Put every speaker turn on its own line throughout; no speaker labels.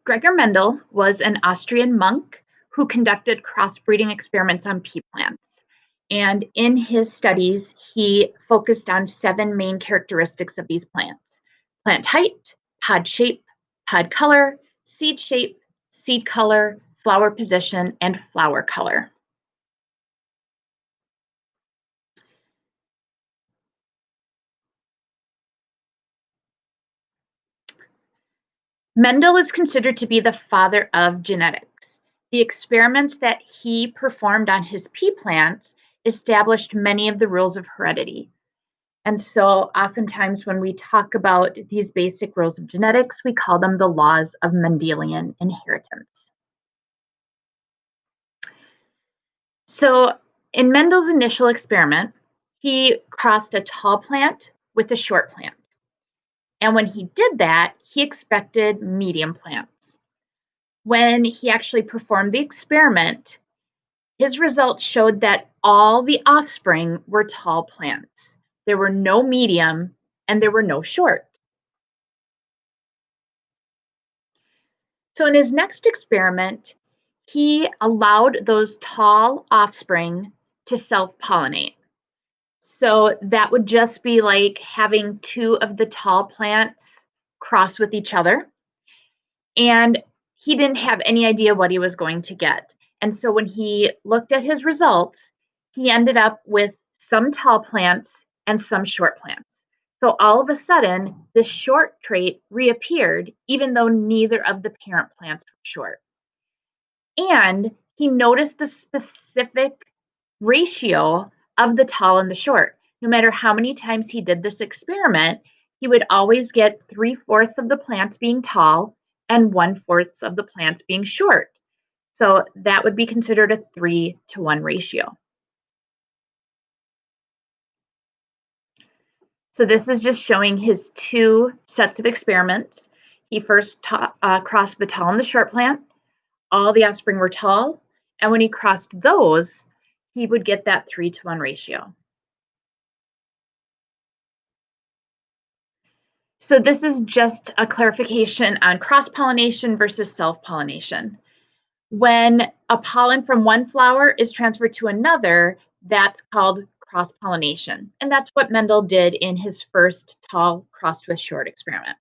Gregor Mendel was an Austrian monk who conducted crossbreeding experiments on pea plants. And in his studies, he focused on 7 main characteristics of these plants: plant height, pod shape, pod color, seed shape, seed color, flower position, and flower color. Mendel is considered to be the father of genetics. The experiments that he performed on his pea plants established many of the rules of heredity. And so oftentimes when we talk about these basic rules of genetics, we call them the laws of Mendelian inheritance. So in Mendel's initial experiment, he crossed a tall plant with a short plant. And when he did that, he expected medium plants. When he actually performed the experiment, his results showed that all the offspring were tall plants. There were no medium and there were no short. So in his next experiment, he allowed those tall offspring to self-pollinate. So that would just be like having 2 of the tall plants cross with each other. And he didn't have any idea what he was going to get. And so when he looked at his results, he ended up with some tall plants and some short plants. So all of a sudden, the short trait reappeared, even though neither of the parent plants were short. And he noticed the specific ratio of the tall and the short. No matter how many times he did this experiment, he would always get 3/4 of the plants being tall and 1/4 of the plants being short. So that would be considered a 3-to-1 ratio. So this is just showing his 2 sets of experiments. He first crossed the tall and the short plant. All the offspring were tall. And when he crossed those, he would get that 3-to-1 ratio. So this is just a clarification on cross-pollination versus self-pollination. When a pollen from one flower is transferred to another, that's called cross-pollination. And that's what Mendel did in his first tall crossed with short experiment.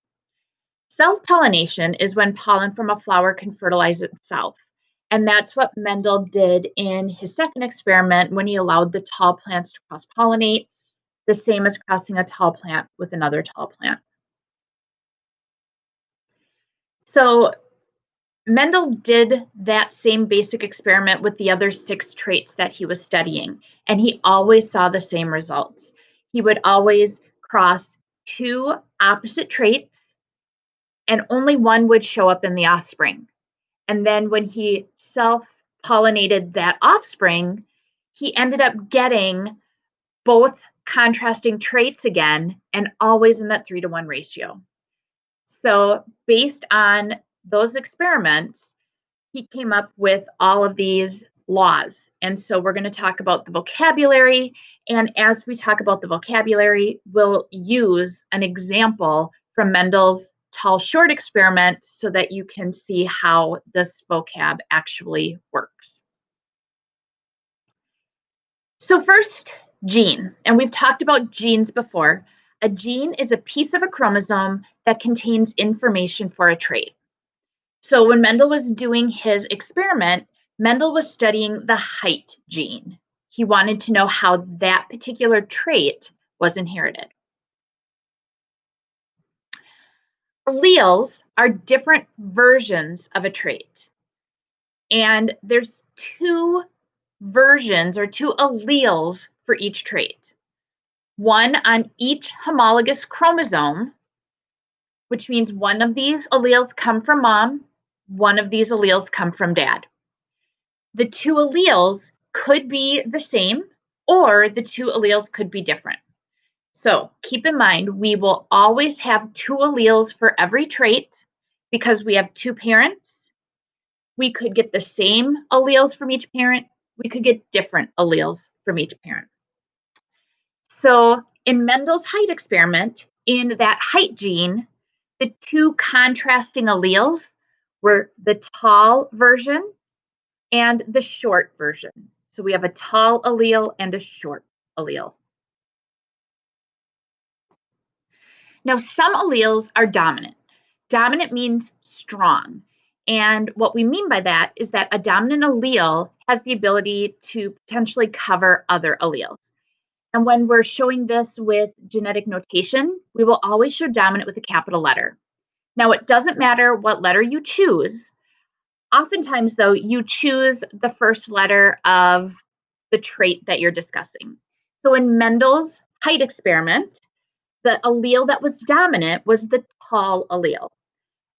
Self-pollination is when pollen from a flower can fertilize itself. And that's what Mendel did in his second experiment when he allowed the tall plants to cross-pollinate, the same as crossing a tall plant with another tall plant. So Mendel did that same basic experiment with the other 6 traits that he was studying, and he always saw the same results. He would always cross 2 opposite traits, and only one would show up in the offspring. And then when he self-pollinated that offspring, he ended up getting both contrasting traits again, and always in that 3-to-1 ratio. So based on those experiments, he came up with all of these laws. And so we're going to talk about the vocabulary. And as we talk about the vocabulary, we'll use an example from Mendel's tall short experiment so that you can see how this vocab actually works. So first, gene. And we've talked about genes before. A gene is a piece of a chromosome that contains information for a trait. So when Mendel was doing his experiment, Mendel was studying the height gene. He wanted to know how that particular trait was inherited. Alleles are different versions of a trait. And there's 2 versions or 2 alleles for each trait. One on each homologous chromosome, which means one of these alleles come from mom, one of these alleles come from dad. The 2 alleles could be the same, or the 2 alleles could be different. So keep in mind, we will always have 2 alleles for every trait because we have 2 parents. We could get the same alleles from each parent. We could get different alleles from each parent. So in Mendel's height experiment, in that height gene, the 2 contrasting alleles We're the tall version and the short version. So we have a tall allele and a short allele. Now, some alleles are dominant. Dominant means strong. And what we mean by that is that a dominant allele has the ability to potentially cover other alleles. And when we're showing this with genetic notation, we will always show dominant with a capital letter. Now, it doesn't matter what letter you choose. Oftentimes, though, you choose the first letter of the trait that you're discussing. So in Mendel's height experiment, the allele that was dominant was the tall allele.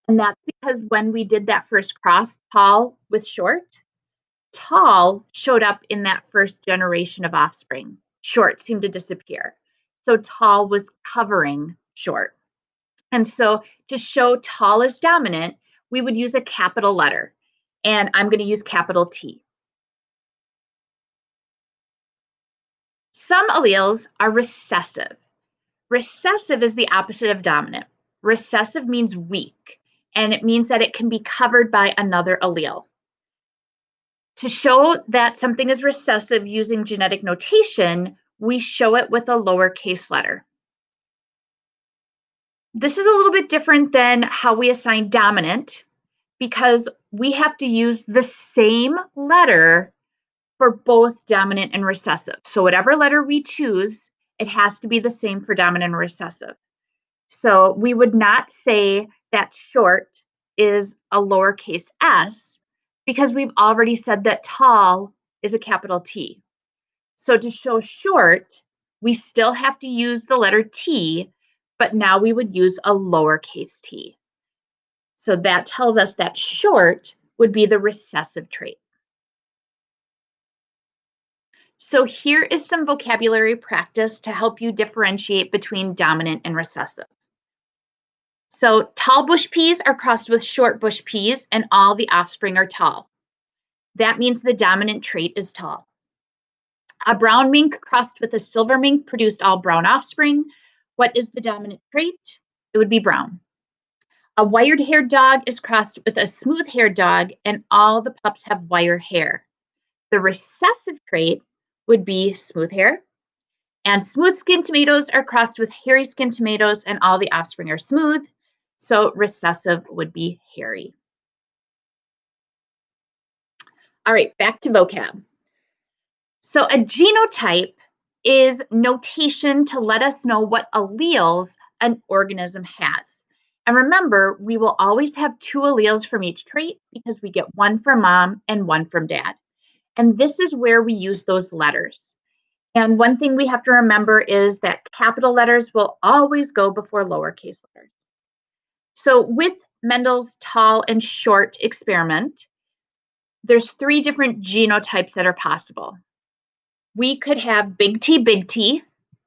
And that's because when we did that first cross, tall with short, tall showed up in that first generation of offspring. Short seemed to disappear. So tall was covering short. And so to show tall is dominant, we would use a capital letter. And I'm going to use capital T. Some alleles are recessive. Recessive is the opposite of dominant. Recessive means weak, and it means that it can be covered by another allele. To show that something is recessive using genetic notation, we show it with a lowercase letter. This is a little bit different than how we assign dominant because we have to use the same letter for both dominant and recessive. So whatever letter we choose, it has to be the same for dominant and recessive. So we would not say that short is a lowercase s because we've already said that tall is a capital T. So to show short, we still have to use the letter T, but now we would use a lowercase t. So that tells us that short would be the recessive trait. So here is some vocabulary practice to help you differentiate between dominant and recessive. So tall bush peas are crossed with short bush peas and all the offspring are tall. That means the dominant trait is tall. A brown mink crossed with a silver mink produced all brown offspring. What is the dominant trait? It would be brown. A wire-haired dog is crossed with a smooth-haired dog and all the pups have wire hair. The recessive trait would be smooth hair. And smooth-skinned tomatoes are crossed with hairy-skinned tomatoes and all the offspring are smooth. So recessive would be hairy. All right, back to vocab. So a genotype is notation to let us know what alleles an organism has. And remember, we will always have two alleles from each trait because we get one from mom and one from dad. And this is where we use those letters. And one thing we have to remember is that capital letters will always go before lowercase letters. So with Mendel's tall and short experiment, there's three different genotypes that are possible. We could have big T,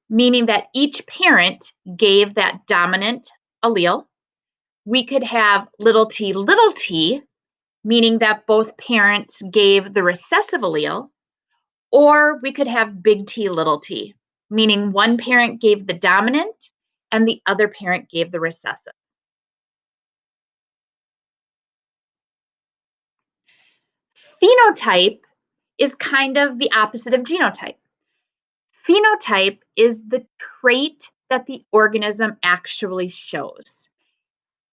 meaning that each parent gave that dominant allele. We could have little t, meaning that both parents gave the recessive allele. Or we could have big T, meaning one parent gave the dominant and the other parent gave the recessive. Phenotype is kind of the opposite of genotype. Phenotype is the trait that the organism actually shows.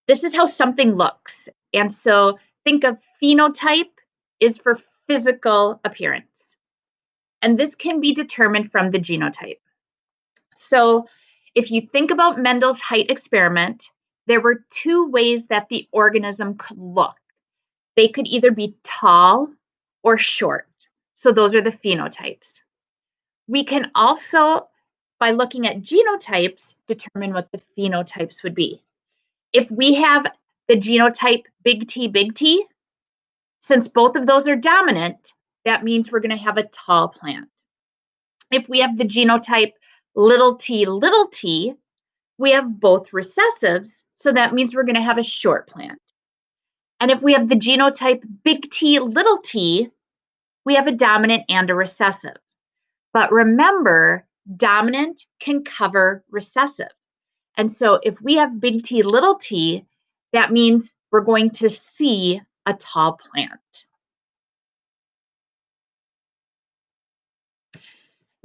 This is how something looks. And so think of phenotype is for physical appearance. And this can be determined from the genotype. So if you think about Mendel's height experiment, there were two ways that the organism could look. They could either be tall or short. So those are the phenotypes. We can also, by looking at genotypes, determine what the phenotypes would be. If we have the genotype big T, since both of those are dominant, that means we're going to have a tall plant. If we have the genotype little t, we have both recessives, so that means we're going to have a short plant. And if we have the genotype big T, we have a dominant and a recessive. But remember, dominant can cover recessive. And so if we have big T, that means we're going to see a tall plant.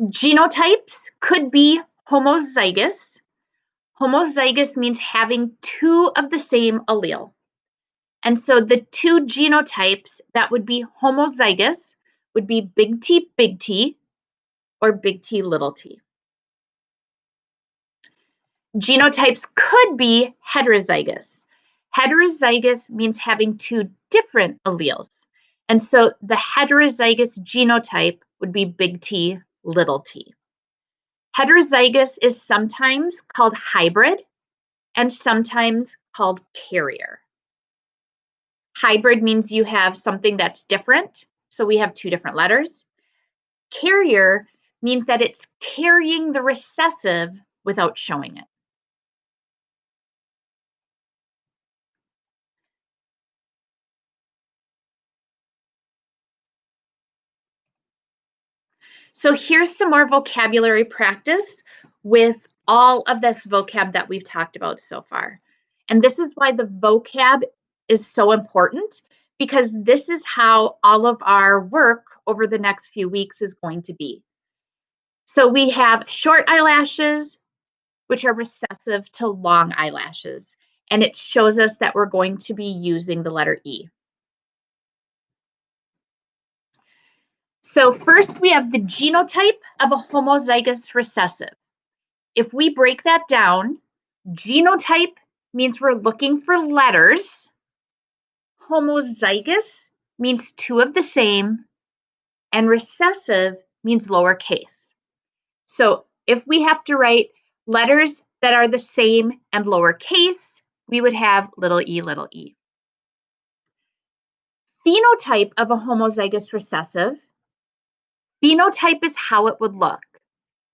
Genotypes could be homozygous. Homozygous means having two of the same allele. And so the two genotypes that would be homozygous would be big T or big T little t. Genotypes could be heterozygous. Heterozygous means having two different alleles. And so the heterozygous genotype would be big T, little t. Heterozygous is sometimes called hybrid and sometimes called carrier. Hybrid means you have something that's different. So we have two different letters. Carrier means that it's carrying the recessive without showing it. So here's some more vocabulary practice with all of this vocab that we've talked about so far. And this is why the vocab is so important, because this is how all of our work over the next few weeks is going to be. So we have short eyelashes, which are recessive to long eyelashes. And it shows us that we're going to be using the letter E. So first we have the genotype of a homozygous recessive. If we break that down, genotype means we're looking for letters. Homozygous means two of the same. And recessive means lowercase. So if we have to write letters that are the same and lowercase, we would have little e, little e. Phenotype of a homozygous recessive. Phenotype is how it would look.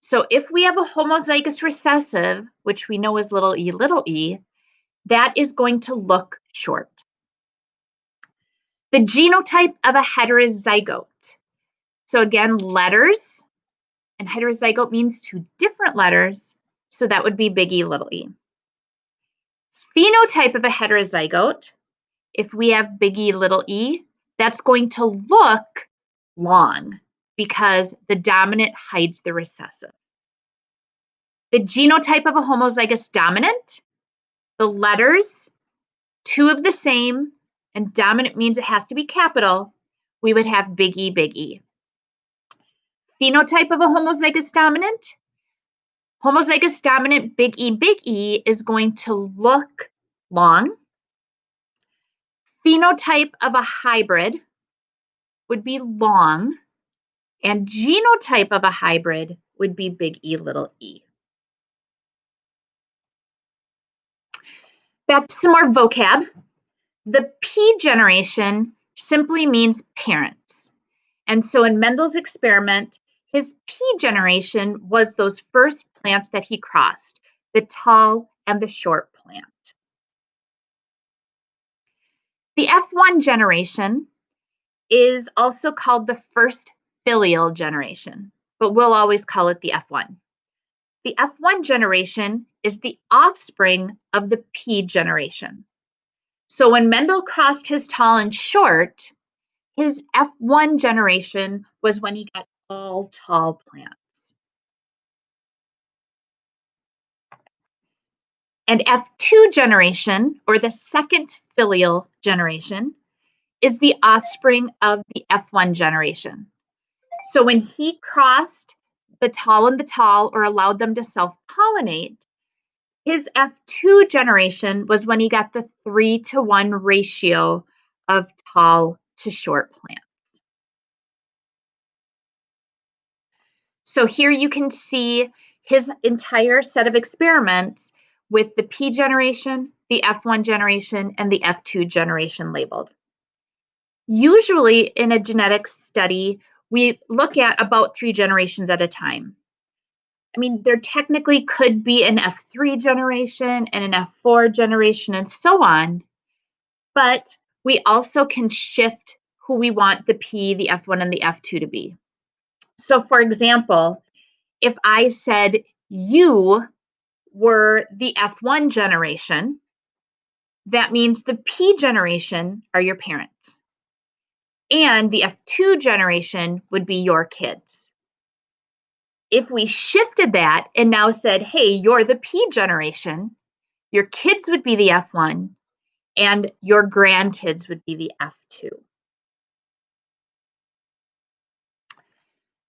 So if we have a homozygous recessive, which we know is little e, that is going to look short. The genotype of a heterozygote. So again, letters, and heterozygote means two different letters, so that would be big E, little e. Phenotype of a heterozygote, if we have big E, little e, that's going to look long because the dominant hides the recessive. The genotype of a homozygous dominant, the letters, two of the same, and dominant means it has to be capital, we would have big E, big E. Phenotype of a homozygous dominant, big E is going to look long. Phenotype of a hybrid would be long, and genotype of a hybrid would be big E, little e. Back to some more vocab. The P generation simply means parents. And so in Mendel's experiment, his P generation was those first plants that he crossed, the tall and the short plant. The F1 generation is also called the first filial generation, but we'll always call it the F1. The F1 generation is the offspring of the P generation. So when Mendel crossed his tall and short, his F1 generation was when he got all tall plants. And F2 generation, or the second filial generation, is the offspring of the F1 generation. So when he crossed the tall and the tall, or allowed them to self-pollinate, his F2 generation was when he got the 3-to-1 ratio of tall to short plants. So here you can see his entire set of experiments with the P generation, the F1 generation, and the F2 generation labeled. Usually in a genetics study, we look at about 3 generations at a time. I mean, there technically could be an F3 generation and an F4 generation and so on, but we also can shift who we want the P, the F1, and the F2 to be. So for example, if I said you were the F1 generation, that means the P generation are your parents. And the F2 generation would be your kids. If we shifted that and now said, hey, you're the P generation, your kids would be the F1 and your grandkids would be the F2.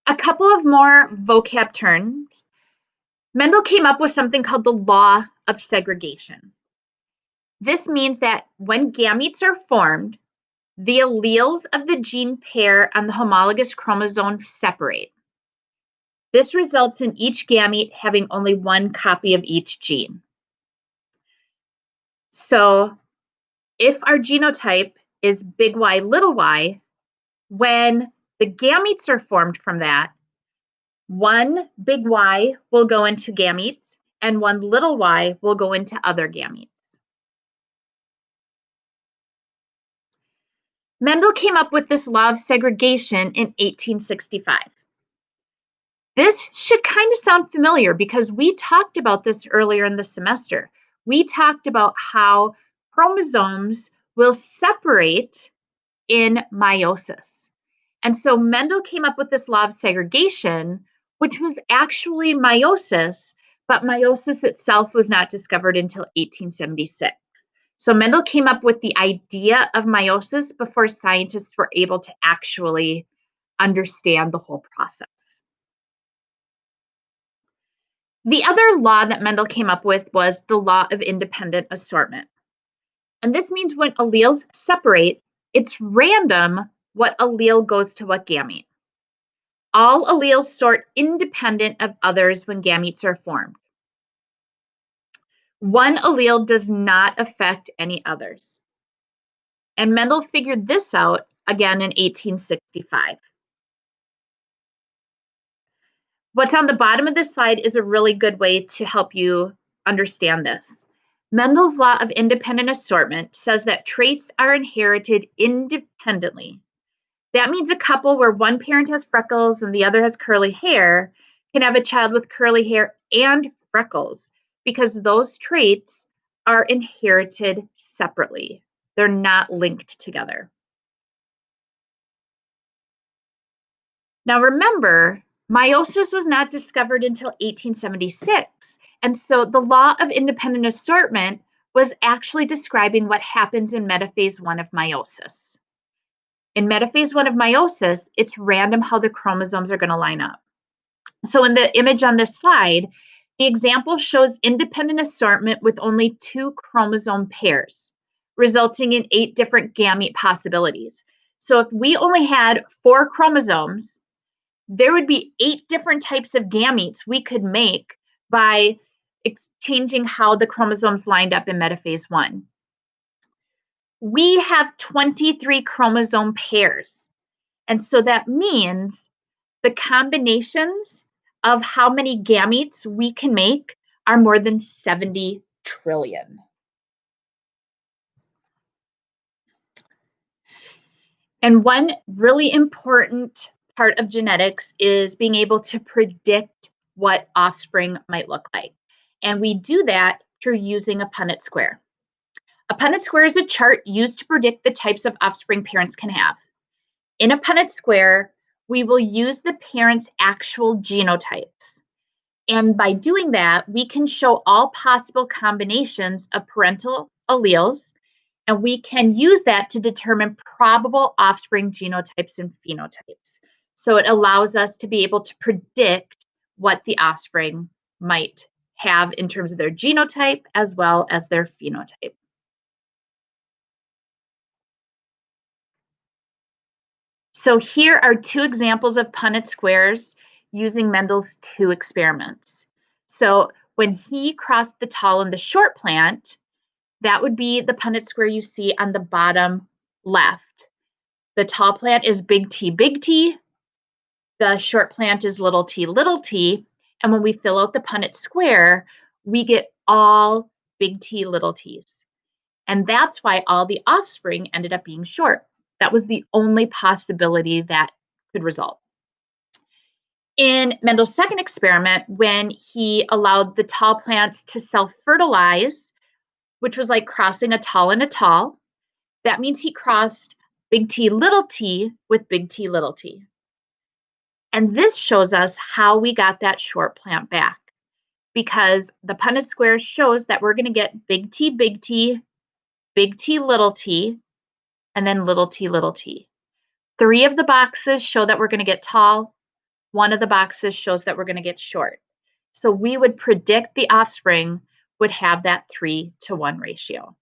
A couple of more vocab terms. Mendel came up with something called the law of segregation. This means that when gametes are formed, the alleles of the gene pair on the homologous chromosome separate. This results in each gamete having only one copy of each gene. So if our genotype is big Y, little y, when the gametes are formed from that, one big Y will go into gametes and one little y will go into other gametes. Mendel came up with this law of segregation in 1865. This should kind of sound familiar because we talked about this earlier in the semester. We talked about how chromosomes will separate in meiosis. And so Mendel came up with this law of segregation, which was actually meiosis, but meiosis itself was not discovered until 1876. So Mendel came up with the idea of meiosis before scientists were able to actually understand the whole process. The other law that Mendel came up with was the law of independent assortment. And this means when alleles separate, it's random what allele goes to what gamete. All alleles sort independent of others when gametes are formed. One allele does not affect any others. And Mendel figured this out again in 1865. What's on the bottom of this slide is a really good way to help you understand this. Mendel's law of independent assortment says that traits are inherited independently. That means a couple where one parent has freckles and the other has curly hair can have a child with curly hair and freckles because those traits are inherited separately. They're not linked together. Now remember, meiosis was not discovered until 1876. And so the law of independent assortment was actually describing what happens in metaphase 1 of meiosis. In metaphase 1 of meiosis, it's random how the chromosomes are going to line up. So in the image on this slide, the example shows independent assortment with only 2 chromosome pairs, resulting in 8 different gamete possibilities. So if we only had 4 chromosomes, there would be 8 different types of gametes we could make by changing how the chromosomes lined up in metaphase 1. We have 23 chromosome pairs. And so that means the combinations of how many gametes we can make are more than 70 trillion. And one really important part of genetics is being able to predict what offspring might look like. And we do that through using a Punnett square. A Punnett square is a chart used to predict the types of offspring parents can have. In a Punnett square, we will use the parents' actual genotypes. And by doing that, we can show all possible combinations of parental alleles, and we can use that to determine probable offspring genotypes and phenotypes. So it allows us to be able to predict what the offspring might have in terms of their genotype as well as their phenotype. So here are 2 examples of Punnett squares using Mendel's 2 experiments. So when he crossed the tall and the short plant, that would be the Punnett square you see on the bottom left. The tall plant is big T, big T. The short plant is little t, little t. And when we fill out the Punnett square, we get all big T, little t's. And that's why all the offspring ended up being short. That was the only possibility that could result. In Mendel's second experiment, when he allowed the tall plants to self-fertilize which was like crossing a tall and a tall. That means he crossed big T little t with big T little t. And this shows us how we got that short plant back, because the Punnett square shows that we're going to get big T, big T, big T, and then little t. 3 of the boxes show that we're going to get tall. 1 of the boxes shows that we're going to get short. So we would predict the offspring would have that 3-to-1 ratio.